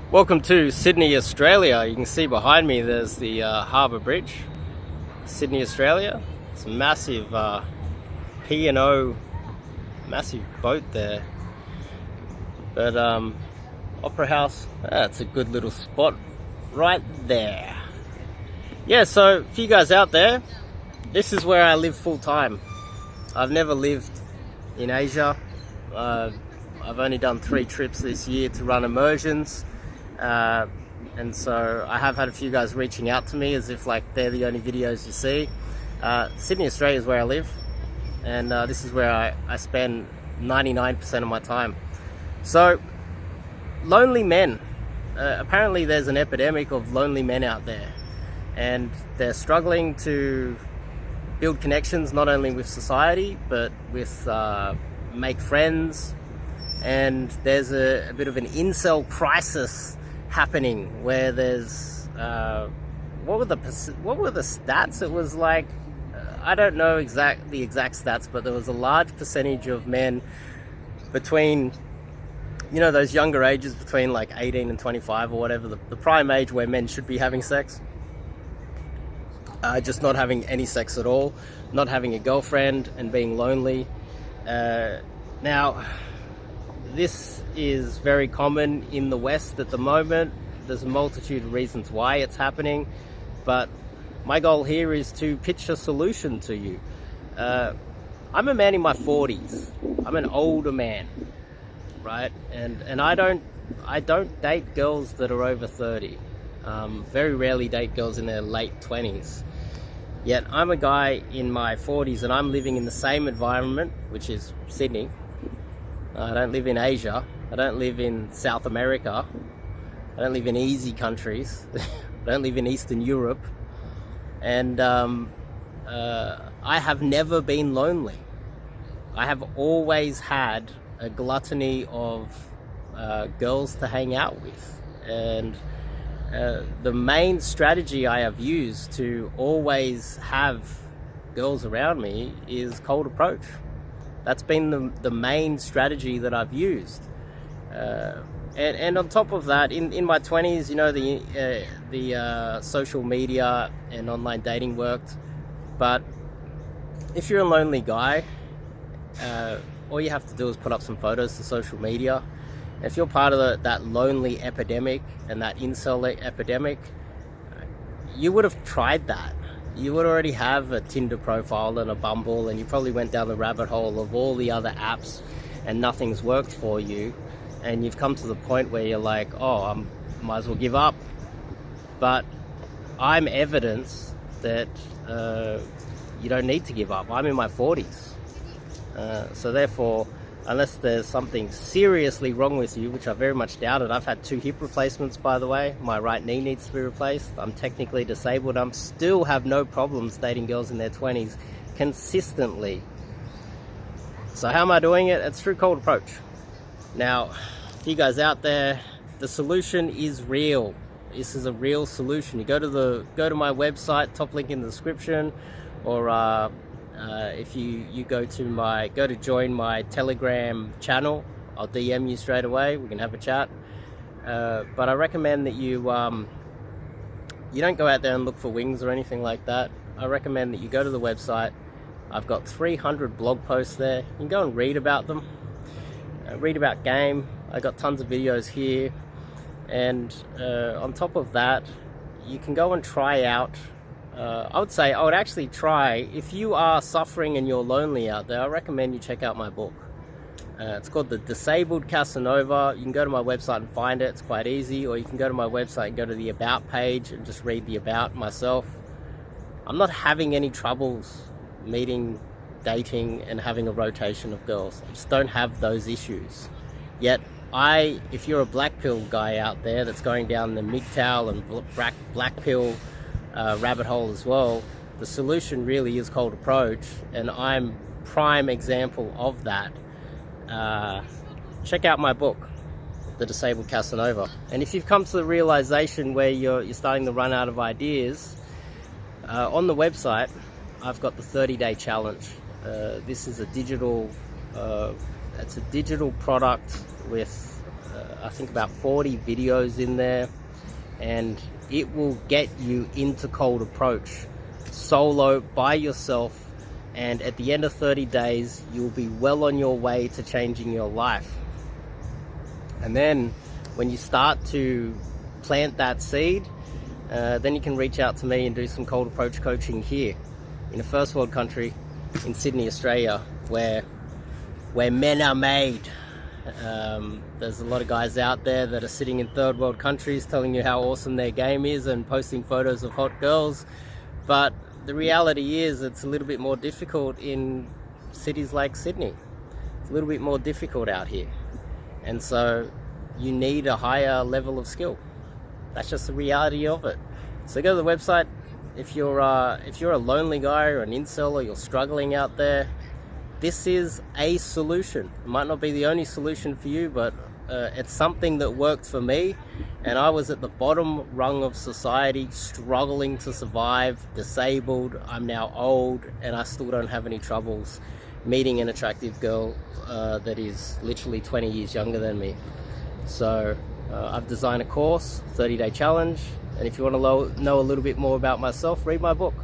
Welcome to Sydney, Australia. You can see behind me there's the Harbour Bridge, Sydney, Australia. It's a massive P&O, massive boat there. But Opera House, that's a good little spot right there. Yeah, so for you guys out there, this is where I live full time. I've never lived in Asia. I've only done 3 trips this year to run immersions. And so I have had a few guys reaching out to me as if like they're the only videos you see. Sydney, Australia is where I live, and this is where I spend 99% of my time. So, lonely men. Apparently there's an epidemic of lonely men out there, and they're struggling to build connections not only with society but with make friends. And there's a bit of an incel crisis happening where there's what were the stats? It was like I don't know the exact stats, but there was a large percentage of men between, you know, those younger ages between like 18 and 25 or whatever, the prime age where men should be having sex, just not having any sex at all, not having a girlfriend and being lonely. Now, this is very common in the West at the moment. There's a multitude of reasons why it's happening, but my goal here is to pitch a solution to you. I'm a man in my 40s. I'm an older man, right? And I don't date girls that are over 30. Very rarely date girls in their late 20s. Yet I'm a guy in my 40s and I'm living in the same environment, which is Sydney. I don't live in Asia. I don't live in South America. I don't live in easy countries. I don't live in Eastern Europe. And I have never been lonely. I have always had a gluttony of girls to hang out with. And the main strategy I have used to always have girls around me is cold approach. That's been the main strategy that I've used. And on top of that, in my 20s, you know, the social media and online dating worked. But if you're a lonely guy, all you have to do is put up some photos to social media. If you're part of that lonely epidemic and that incel epidemic, you would have tried that. You would already have a Tinder profile and a Bumble, and you probably went down the rabbit hole of all the other apps and nothing's worked for you. And you've come to the point where you're like, oh, I might as well give up. But I'm evidence that you don't need to give up. I'm in my 40s. So therefore, unless there's something seriously wrong with you, which I very much doubt it. I've had 2 hip replacements, by the way. My right knee needs to be replaced. I'm technically disabled. I still have no problems dating girls in their 20s consistently. So how am I doing it? It's through cold approach. Now, you guys out there, the solution is real. This is a real solution. You go to my website, top link in the description, or if you go to join my Telegram channel, I'll DM you straight away. We can have a chat. But I recommend that you don't go out there and look for wings or anything like that. I recommend that you go to the website. I've got 300 blog posts there. You can go and read about them. Read about game. I got tons of videos here. And on top of that, you can go and try out. I would actually try, if you are suffering and you're lonely out there, I recommend you check out my book. It's called The Disabled Casanova. You can go to my website and find it. It's quite easy. Or you can go to my website and go to the About page and just read the About myself. I'm not having any troubles meeting, dating, and having a rotation of girls. I just don't have those issues. Yet, if you're a black pill guy out there that's going down the MGTOW and black pill rabbit hole as well, the solution really is cold approach, and I'm prime example of that. Check out my book, The Disabled Casanova. And if you've come to the realization where you're starting to run out of ideas, on the website I've got the 30-day challenge. This is a digital product with I think about 40 videos in there, and it will get you into cold approach solo by yourself, and at the end of 30 days you'll be well on your way to changing your life. And then when you start to plant that seed, then you can reach out to me and do some cold approach coaching here in a first world country in Sydney, Australia, where men are made. There's a lot of guys out there that are sitting in third world countries telling you how awesome their game is and posting photos of hot girls, but the reality is it's a little bit more difficult in cities like Sydney. It's a little bit more difficult out here, and so you need a higher level of skill. That's just the reality of it. So go to the website. If you're a lonely guy or an incel, or you're struggling out there, this is a solution. It might not be the only solution for you, but it's something that worked for me. And I was at the bottom rung of society, struggling to survive, disabled. I'm now old, and I still don't have any troubles meeting an attractive girl that is literally 20 years younger than me. So I've designed a course, 30-day challenge, and if you want to know a little bit more about myself, read my book.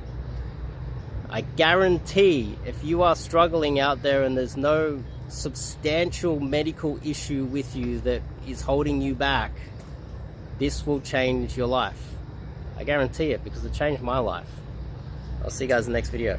I guarantee if you are struggling out there and there's no substantial medical issue with you that is holding you back, this will change your life. I guarantee it, because it changed my life. I'll see you guys in the next video.